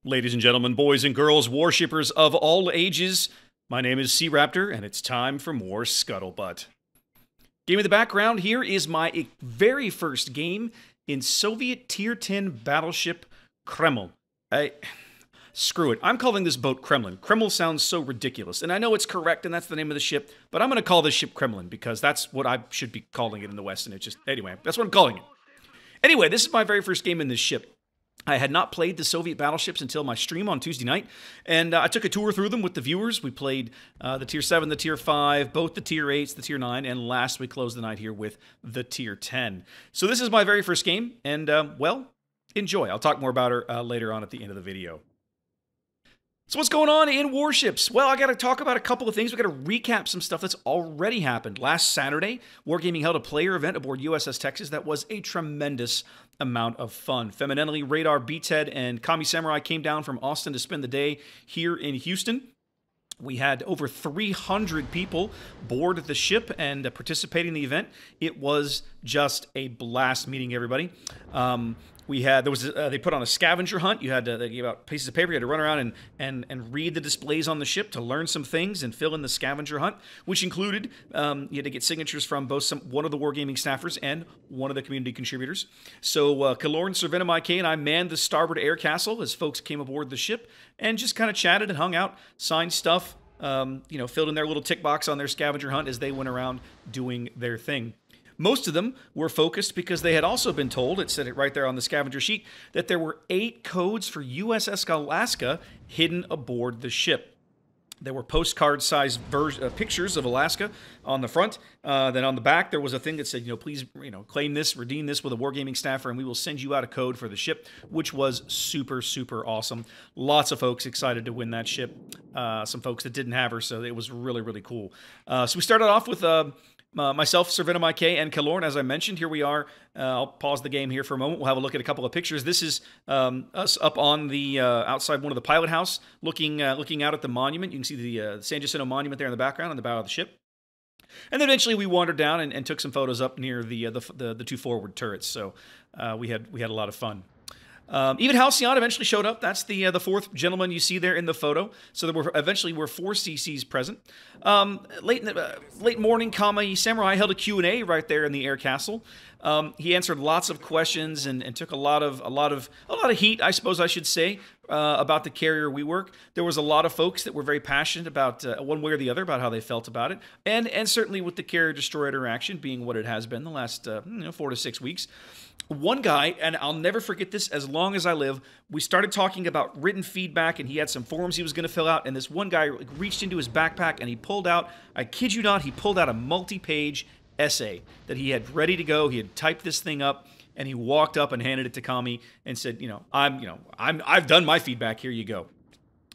Ladies and gentlemen, boys and girls, warshippers of all ages, my name is SeaRaptor, and it's time for more Scuttlebutt. Give me the background. Here is my very first game in Soviet Tier 10 battleship Kremlin. Screw it. I'm calling this boat Kremlin. Kremlin sounds so ridiculous, and I know it's correct, and that's the name of the ship, but I'm going to call this ship Kremlin because that's what I should be calling it in the West, and anyway, that's what I'm calling it. Anyway, this is my very first game in this ship. I had not played the Soviet battleships until my stream on Tuesday night, and I took a tour through them with the viewers. We played the Tier 7, the Tier 5, both the Tier 8s, the Tier 9, and last we closed the night here with the Tier 10. So this is my very first game, and, well, enjoy. I'll talk more about her later on at the end of the video. So what's going on in Warships? Well, I got to talk about a couple of things. We got to recap some stuff that's already happened. Last Saturday, Wargaming held a player event aboard USS Texas that was a tremendous amount of fun. Femininely, Radar, Beathead, and Kami Samurai came down from Austin to spend the day here in Houston. We had over 300 people board the ship and participate in the event. It was just a blast meeting everybody. They put on a scavenger hunt. They gave out pieces of paper. You had to run around and read the displays on the ship to learn some things and fill in the scavenger hunt, which included you had to get signatures from both one of the Wargaming staffers and one of the community contributors. So Kalorn, Servenamai K, and I manned the starboard air castle as folks came aboard the ship and just kind of chatted and hung out, signed stuff, filled in their little tick box on their scavenger hunt as they went around doing their thing. Most of them were focused because they had also been told, it said it right there on the scavenger sheet, that there were 8 codes for USS Alaska hidden aboard the ship. There were postcard-sized pictures of Alaska on the front. Then on the back, there was a thing that said, please, claim this, redeem this with a Wargaming staffer, and we will send you out a code for the ship, which was super, super awesome. Lots of folks excited to win that ship. Some folks that didn't have her, so it was really, really cool. So we started off with myself, Servenamai K, and Kalorn, as I mentioned. Here we are. I'll pause the game here for a moment. We'll have a look at a couple of pictures. This is us up on the outside one of the pilot house, looking out at the monument. You can see the San Jacinto monument there in the background on the bow of the ship. And then eventually we wandered down and took some photos up near the 2 forward turrets. So we had a lot of fun. Even Halcyon eventually showed up. That's the 4th gentleman you see there in the photo. So there were 4 CCs present. Late morning, Kami Samurai held a Q&A right there in the air castle. He answered lots of questions and took a lot of heat, I suppose I should say, about the carrier we work. There was a lot of folks that were very passionate about one way or the other about how they felt about it, and certainly with the carrier destroyer interaction being what it has been the last 4 to 6 weeks. One guy, and I'll never forget this as long as I live, we started talking about written feedback, and he had some forms he was going to fill out, and this one guy reached into his backpack, and he pulled out, I kid you not, he pulled out a multi-page essay that he had ready to go. He had typed this thing up, and he walked up and handed it to Kami and said, I've done my feedback, here you go.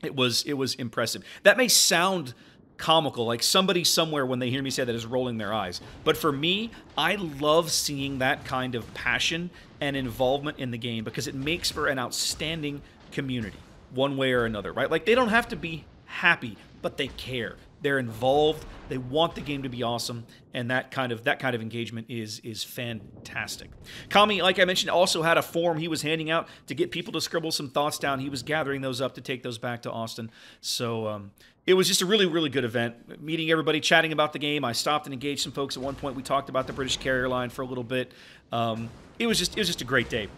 It was impressive. That may sound comical, like somebody somewhere when they hear me say that is rolling their eyes. But for me, I love seeing that kind of passion and involvement in the game because it makes for an outstanding community, one way or another, right? Like, they don't have to be happy, but they care. They're involved. They want the game to be awesome, and that kind of engagement is fantastic. Kami, like I mentioned, also had a form he was handing out to get people to scribble some thoughts down. He was gathering those up to take those back to Austin. So it was just a really, really good event. Meeting everybody, chatting about the game. I stopped and engaged some folks at one point. We talked about the British carrier line for a little bit. It was just a great day.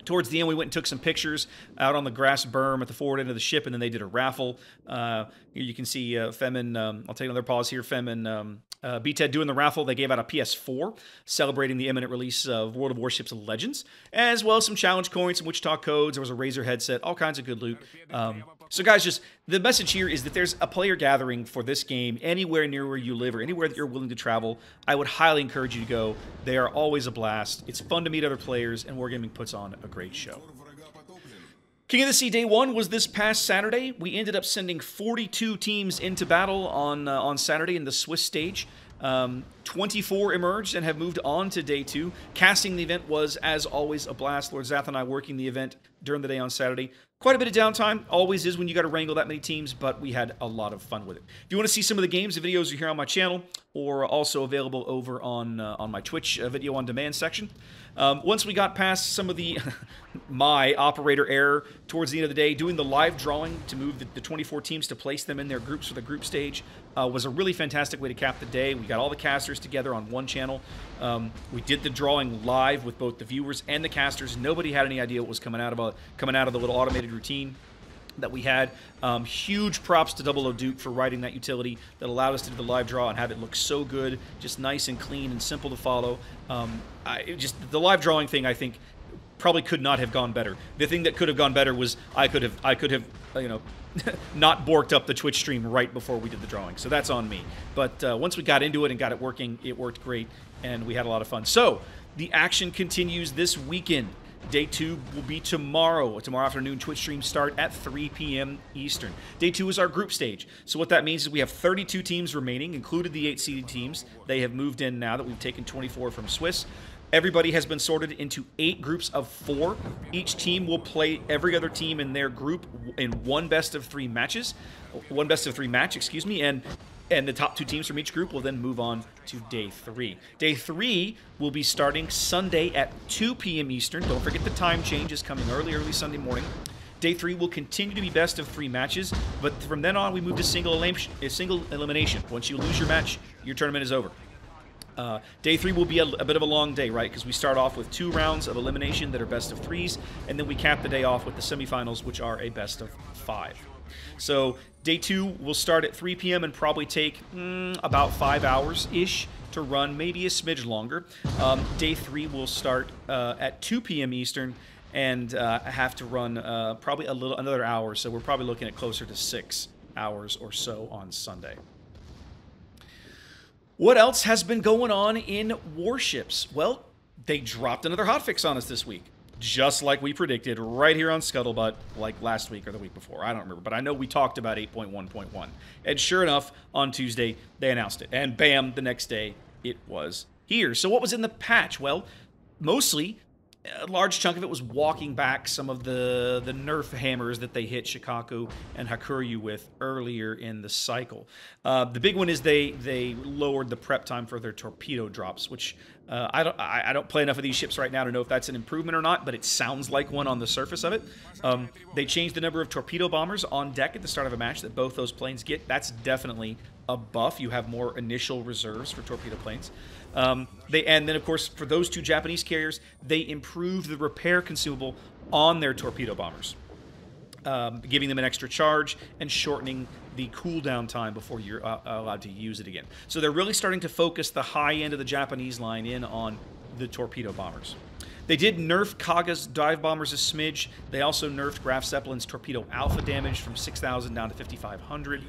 Towards the end, we went and took some pictures out on the grass berm at the forward end of the ship, and then they did a raffle. Here you can see Femin, I'll take another pause here, Femin, BTED doing the raffle. They gave out a PS4, celebrating the imminent release of World of Warships Legends, as well as some challenge coins, some Wichita codes. There was a Razer headset, all kinds of good loot. So guys, just the message here is that there's a player gathering for this game anywhere near where you live or anywhere that you're willing to travel. I would highly encourage you to go. They are always a blast. It's fun to meet other players, and Wargaming puts on a great show. King of the Sea Day 1 was this past Saturday. We ended up sending 42 teams into battle on Saturday in the Swiss stage. 24 emerged and have moved on to Day 2. Casting the event was, as always, a blast. Lord Zath and I working the event during the day on Saturday. Quite a bit of downtime, always is when you got to wrangle that many teams, but we had a lot of fun with it. If you want to see some of the games, the videos are here on my channel, or also available over on my Twitch video on demand section. Once we got past some of the my operator error towards the end of the day, doing the live drawing to move the 24 teams to place them in their groups for the group stage was a really fantastic way to cap the day. We got all the casters together on one channel. We did the drawing live with both the viewers and the casters. Nobody had any idea what was coming out of the little automated routine that we had. Huge props to Double O Duke for writing that utility that allowed us to do the live draw and have it look so good, just nice and clean and simple to follow. The live drawing thing, I think, probably could not have gone better. The thing that could have gone better was I could have you know, not borked up the Twitch stream right before we did the drawing. So that's on me. But once we got into it and got it working, it worked great, and we had a lot of fun. So the action continues this weekend. Day 2 will be tomorrow. Tomorrow afternoon, Twitch streams start at 3 p.m. Eastern. Day 2 is our group stage. So what that means is we have 32 teams remaining, included the 8 seeded teams. They have moved in now that we've taken 24 from Swiss. Everybody has been sorted into 8 groups of 4. Each team will play every other team in their group in one best of 3 match, and the top 2 teams from each group will then move on to Day 3. Day 3 will be starting Sunday at 2 p.m. Eastern. Don't forget the time change is coming early Sunday morning. Day 3 will continue to be best of 3 matches, but from then on we move to single elimination. Once you lose your match, your tournament is over. Day 3 will be a bit of a long day, right? Because we start off with 2 rounds of elimination that are best of 3s, and then we cap the day off with the semifinals, which are a best of 5. So Day 2 will start at 3 p.m. and probably take about 5 hours-ish to run, maybe a smidge longer. Day 3 will start at 2 p.m. Eastern and have to run probably another hour, so we're probably looking at closer to 6 hours or so on Sunday. What else has been going on in Warships? Well, they dropped another hotfix on us this week, just like we predicted right here on Scuttlebutt, like last week or the week before. I don't remember, but I know we talked about 8.1.1. And sure enough, on Tuesday, they announced it. And bam, the next day, it was here. So what was in the patch? Well, mostly, a large chunk of it was walking back some of the nerf hammers that they hit Shikaku and Hakuryu with earlier in the cycle. The big one is they lowered the prep time for their torpedo drops, which I don't play enough of these ships right now to know if that's an improvement or not, but it sounds like one on the surface of it. They changed the number of torpedo bombers on deck at the start of a match that both those planes get. That's definitely a buff. You have more initial reserves for torpedo planes. And then, of course, for those 2 Japanese carriers, they improved the repair consumable on their torpedo bombers, giving them an extra charge and shortening the cooldown time before you're allowed to use it again. So they're really starting to focus the high end of the Japanese line in on the torpedo bombers. They did nerf Kaga's dive bombers a smidge. They also nerfed Graf Zeppelin's torpedo alpha damage from 6,000 down to 5,500.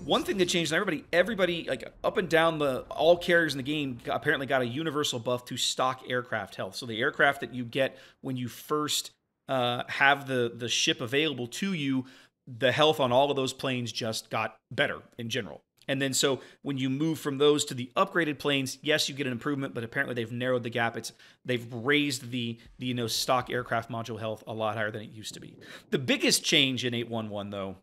One thing that changed, and everybody like up and down all carriers in the game apparently got a universal buff to stock aircraft health. So the aircraft that you get when you first have the ship available to you, the health on all of those planes just got better in general. And then so when you move from those to the upgraded planes, yes, you get an improvement, but apparently they've narrowed the gap. They've raised the stock aircraft module health a lot higher than it used to be. The biggest change in 8.1.1 though,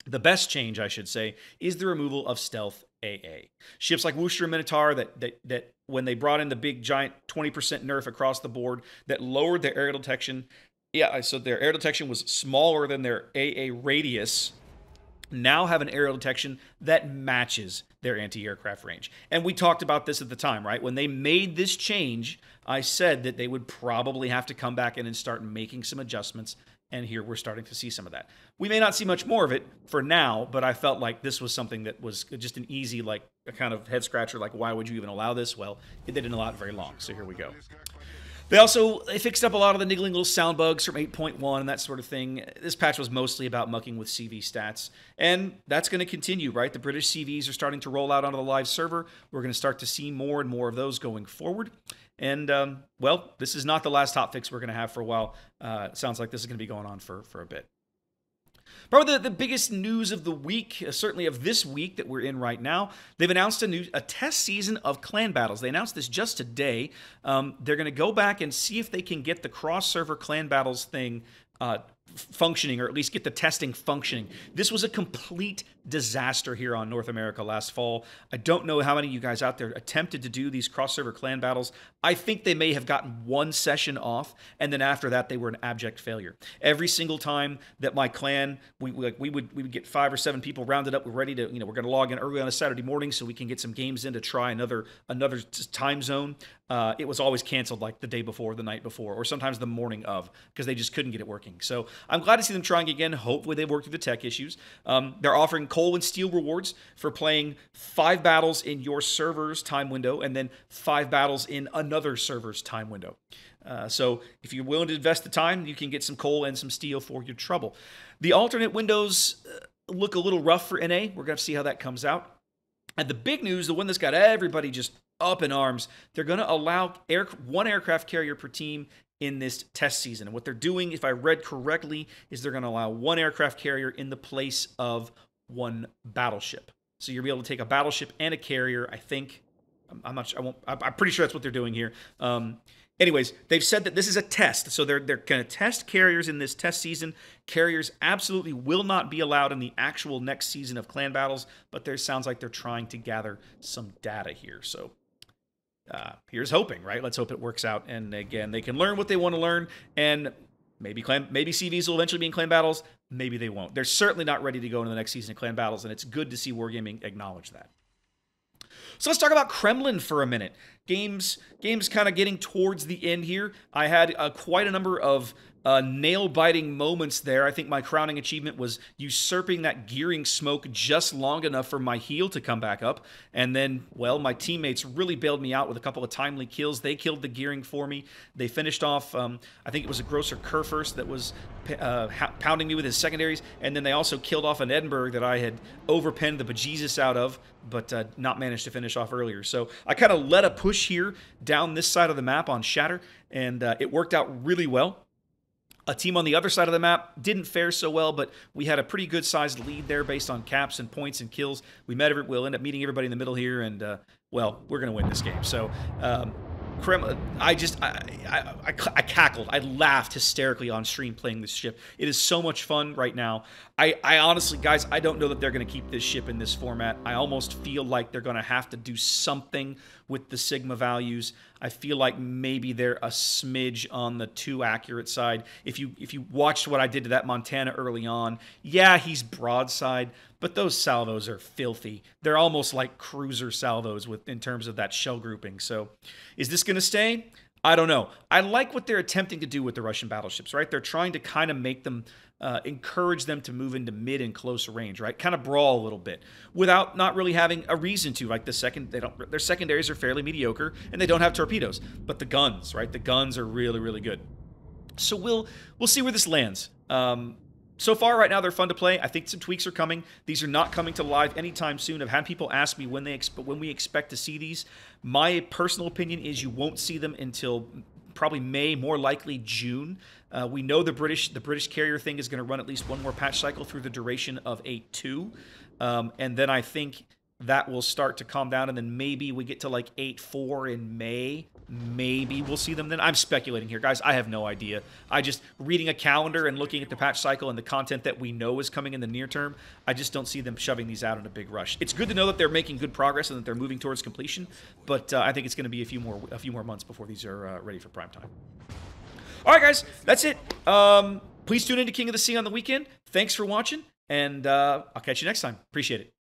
the best change I should say, is the removal of stealth AA. Ships like Worcester and Minotaur that when they brought in the big giant 20% nerf across the board that lowered their aerial detection. Yeah, so their aerial detection was smaller than their AA radius, now have an aerial detection that matches their anti-aircraft range. And we talked about this at the time, right? When they made this change, I said that they would probably have to come back in and start making some adjustments, and here we're starting to see some of that. We may not see much more of it for now, but I felt like this was something that was just an easy, like, a kind of head-scratcher, like, why would you even allow this? Well, they didn't allow it very long, so here we go. They fixed up a lot of the niggling little sound bugs from 8.1 and that sort of thing. This patch was mostly about mucking with CV stats, and that's going to continue, right? The British CVs are starting to roll out onto the live server. We're going to start to see more and more of those going forward. And, well, this is not the last hotfix we're going to have for a while. It sounds like this is going to be going on for a bit. Probably the biggest news of the week, certainly of this week that we're in right now, they've announced a test season of clan battles. They announced this just today. They're going to go back and see if they can get the cross-server clan battles thing functioning, or at least get the testing functioning. This was a complete disaster here on North America last fall. I don't know how many of you guys out there attempted to do these cross-server clan battles. I think they may have gotten one session off, and then after that, they were an abject failure. Every single time that my clan, we would get 5 or 7 people rounded up, we're ready to, we're going to log in early on a Saturday morning so we can get some games in to try another time zone. It was always canceled like the day before, the night before, or sometimes the morning of, because they just couldn't get it working. So I'm glad to see them trying again. Hopefully they work through the tech issues. They're offering coal and steel rewards for playing 5 battles in your server's time window and then 5 battles in another server's time window. So if you're willing to invest the time, you can get some coal and some steel for your trouble. The alternate windows look a little rough for NA. We're going to see how that comes out. And the big news, the one that's got everybody just up in arms, they're going to allow 1 aircraft carrier per team in this test season. And what they're doing, if I read correctly, is they're going to allow 1 aircraft carrier in the place of 1 battleship. So you'll be able to take a battleship and a carrier, I think. I'm not sure. I'm pretty sure that's what they're doing here. Anyways, they've said that this is a test, so they're going to test carriers in this test season. Carriers absolutely will not be allowed in the actual next season of clan battles, but there sounds like they're trying to gather some data here. So here's hoping, right? Let's hope it works out, and again, they can learn what they want to learn, and maybe CVs will eventually be in clan battles. Maybe they won't. They're certainly not ready to go into the next season of clan battles, and it's good to see Wargaming acknowledge that. So let's talk about Kremlin for a minute. Games kind of getting towards the end here. I had quite a number of nail-biting moments there. I think my crowning achievement was usurping that gearing smoke just long enough for my heel to come back up. And then, well, my teammates really bailed me out with a couple of timely kills. They killed the gearing for me. They finished off, I think it was a Grosser Kurfürst that was pounding me with his secondaries. And then they also killed off an Edinburgh that I had overpenned the bejesus out of, but not managed to finish off earlier. So I kind of led a push here down this side of the map on Shatter, and it worked out really well. A team on the other side of the map didn't fare so well, but we had a pretty good sized lead there based on caps and points and kills. We'll end up meeting everybody in the middle here, and well, we're going to win this game. So Kremlin, I cackled. I laughed hysterically on stream playing this ship. It is so much fun right now. I honestly, guys, I don't know that they're going to keep this ship in this format. I almost feel like they're going to have to do something with the Sigma values. I feel like maybe they're a smidge on the too accurate side. If you watched what I did to that Montana early on, yeah, he's broadside, but those salvos are filthy. They're almost like cruiser salvos in terms of that shell grouping. So is this going to stay? I don't know. I like what they're attempting to do with the Russian battleships, right? They're trying to kind of make them, encourage them to move into mid and close range, right? Kind of brawl a little bit without not really having a reason to. Like their secondaries are fairly mediocre, and they don't have torpedoes. But the guns, right? The guns are really, really good. So we'll see where this lands. So far, right now, they're fun to play. I think some tweaks are coming. These are not coming to live anytime soon. I've had people ask me when we expect to see these. My personal opinion is you won't see them until probably May, more likely June. We know the British carrier thing is going to run at least one more patch cycle through the duration of 8.2. And then I think that will start to calm down, and then maybe we get to like 8.4 in May. Maybe we'll see them then. I'm speculating here, guys. I have no idea. I just, reading a calendar and looking at the patch cycle and the content that we know is coming in the near term, I just don't see them shoving these out in a big rush. It's good to know that they're making good progress and that they're moving towards completion, but I think it's going to be a few more months before these are ready for prime time. All right, guys, that's it. Please tune in to King of the Sea on the weekend. Thanks for watching, and I'll catch you next time. Appreciate it.